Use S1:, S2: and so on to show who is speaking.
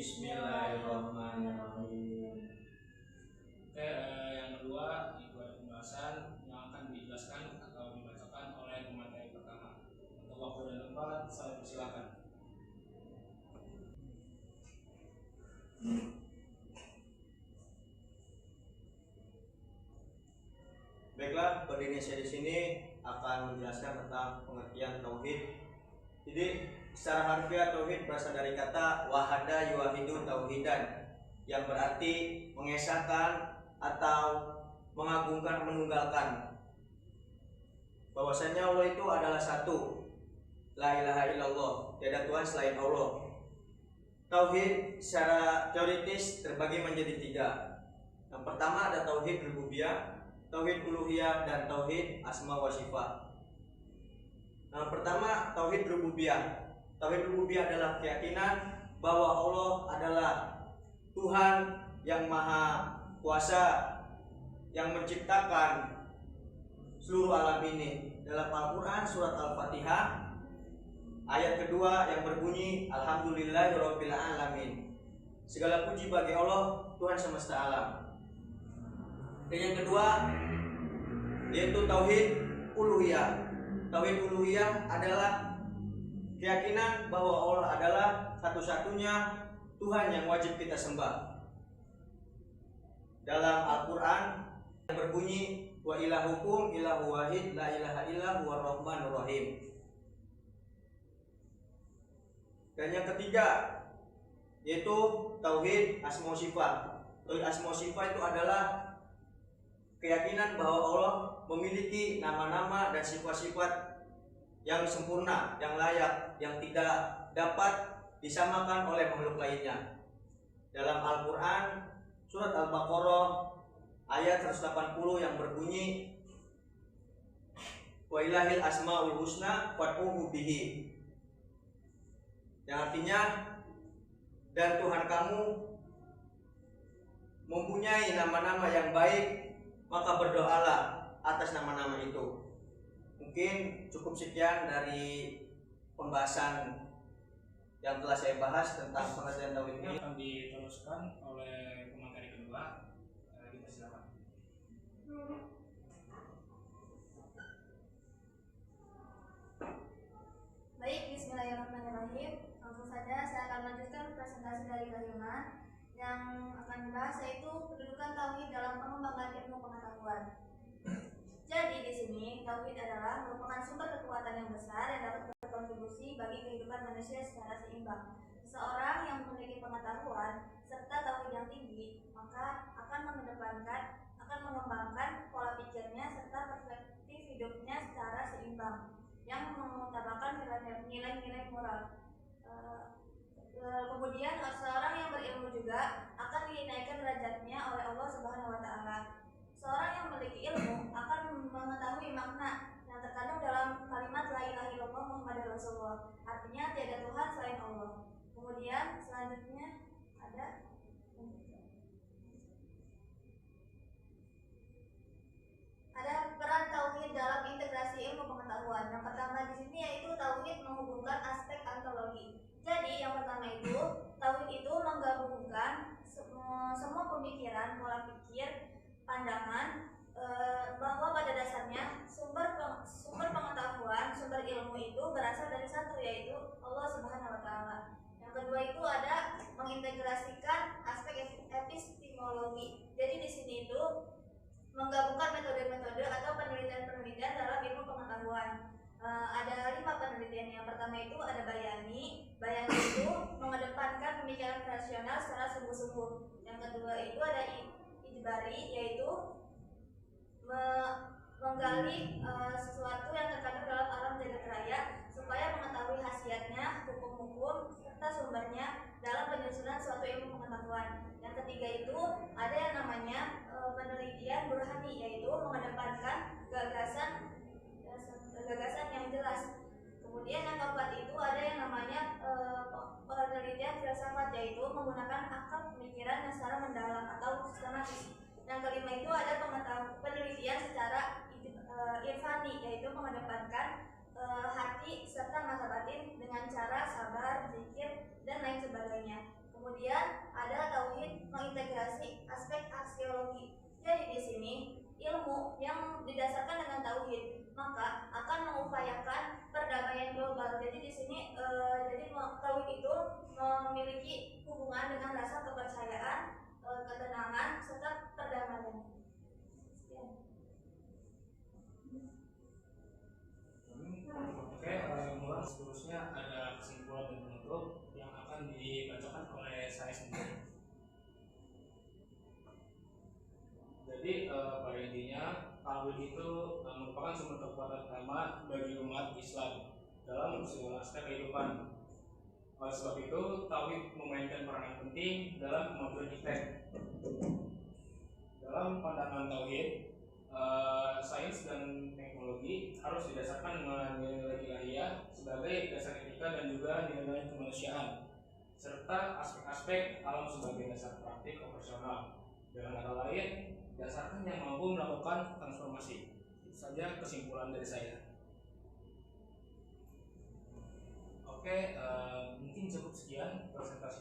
S1: Bismillahirrahmanirrahim. Oke, yang kedua itu ada pembahasan yang akan dijelaskan atau dibacakan oleh pemateri pertama. Untuk waktu dan tempat saya persilakan.
S2: Baiklah, pada Indonesia di sini akan menjelaskan tentang pengertian tauhid. Jadi secara harfiah tauhid berasal dari kata wahada yuwahidu tauhidan, yang berarti mengesahkan atau mengagungkan, menunggalkan bahwasanya Allah itu adalah satu, la ilaha illallah, tiada Tuhan selain Allah. Tauhid secara teoritis terbagi menjadi tiga. Yang pertama ada tauhid rububiyah, tauhid uluhiyah, dan tauhid asma wa sifat. Yang pertama tauhid rububiyah. Tauhid rububiyah adalah keyakinan bahwa Allah adalah Tuhan yang maha kuasa, yang menciptakan seluruh alam ini. Dalam Al-Quran surat Al-Fatihah ayat kedua yang berbunyi Alhamdulillahirabbil alamin, segala puji bagi Allah Tuhan semesta alam. Dan yang kedua yaitu tauhid uluhiyah. Tauhid uluhiyah adalah keyakinan bahwa Allah adalah satu-satunya Tuhan yang wajib kita sembah. Dalam Al-Quran yang berbunyi wa ilahukum ilahu wahid la ilaha illa huwar rahmanur rahim. Dan yang ketiga yaitu tauhid asma sifat. Tauhid asma sifat itu adalah keyakinan bahwa Allah memiliki nama-nama dan sifat-sifat yang sempurna, yang layak, yang tidak dapat disamakan oleh makhluk lainnya. Dalam Al-Quran surat Al-Baqarah ayat 180 yang berbunyi wa ilahil asmaul husna fad'uhu bihi, yang artinya dan Tuhan kamu mempunyai nama-nama yang baik, maka berdoalah atas nama-nama itu. Mungkin cukup sekian dari pembahasan yang telah saya bahas tentang pengertian tauhid ini.
S1: Akan diteruskan oleh pemateri kedua. Kita silakan.
S3: Baik, bismillahirrahmanirrahim. Langsung saja saya akan melanjutkan presentasi dari Kalimat yang akan dibahas, yaitu kedudukan tauhid dalam pengembangan ilmu pengetahuan. Jadi di sini tauhid adalah merupakan sumber kekuatan yang besar yang dapat berkontribusi bagi kehidupan manusia secara seimbang. Seseorang yang memiliki pengetahuan serta tauhid yang tinggi, maka akan mengembangkan pola pikirnya serta perspektif hidupnya secara seimbang, yang mengutamakan nilai-nilai moral. Kemudian seorang yang berilmu juga akan dinaikkan derajatnya oleh Allah Subhanahu wa taala. Seorang yang memiliki ilmu akan mengetahui makna yang terkandung dalam kalimat la ilaha illallah Muhammadur Rasulullah, artinya tiada Tuhan selain Allah. Kemudian selanjutnya ada peran tauhid dalam integrasi ilmu pengetahuan. Yang pertama di sini yaitu tauhid menghubungkan aspek ontologi. Jadi yang pertama itu tauhid itu menggabungkan semua pemikiran, pola pikir, pandangan bahwa pada dasarnya sumber pengetahuan, sumber ilmu itu berasal dari satu, yaitu Allah Subhanahu wa taala. Yang kedua itu ada mengintegrasikan aspek epistemologi. Jadi di sini itu menggabungkan metode-metode atau penelitian-penelitian dalam ilmu pengetahuan. Ada 5 penelitian. Yang pertama itu ada Bayani. Bayani itu mengedepankan pemikiran rasional secara sungguh-sungguh. Yang kedua itu ada Ijbari, yaitu menggali sesuatu yang terkandung dalam alam jagat raya supaya mengetahui khasiatnya, hukum-hukum, serta sumbernya dalam penyusunan suatu ilmu pengetahuan. Yang ketiga itu ada yang namanya penelitian burhani, yaitu mengedepankan gagasan yang jelas. Kemudian yang keempat itu ada yang namanya penelitian filsafat, yaitu menggunakan akal pemikiran yang secara mendalam atau sistematis. Yang kelima itu ada penelitian secara irfani, yaitu mengedepankan hati serta mata batin dengan cara sabar, zikir, dan lain sebagainya. Kemudian memiliki hubungan dengan rasa kepercayaan, ketenangan, serta perdamaian. Sekian.
S1: Oke, mulai seterusnya ada kesimpulan dan penutup yang akan dibacakan oleh saya sendiri. Jadi pada intinya tauhid itu merupakan sumber kekuatan utama bagi umat Islam dalam segala aspek kehidupan. Oleh sebab itu, tauhid memainkan peranan penting dalam kemajuan kita. Dalam pandangan tauhid, sains dan teknologi harus didasarkan dengan nilai ilahiyah sebagai dasar etika dan juga nilai kemanusiaan, serta aspek-aspek alam sebagai dasar praktik operasional. Dengan kata lain, dasarkan yang mampu melakukan transformasi. Itu saja kesimpulan dari saya. Oke, mungkin cukup sekian presentasi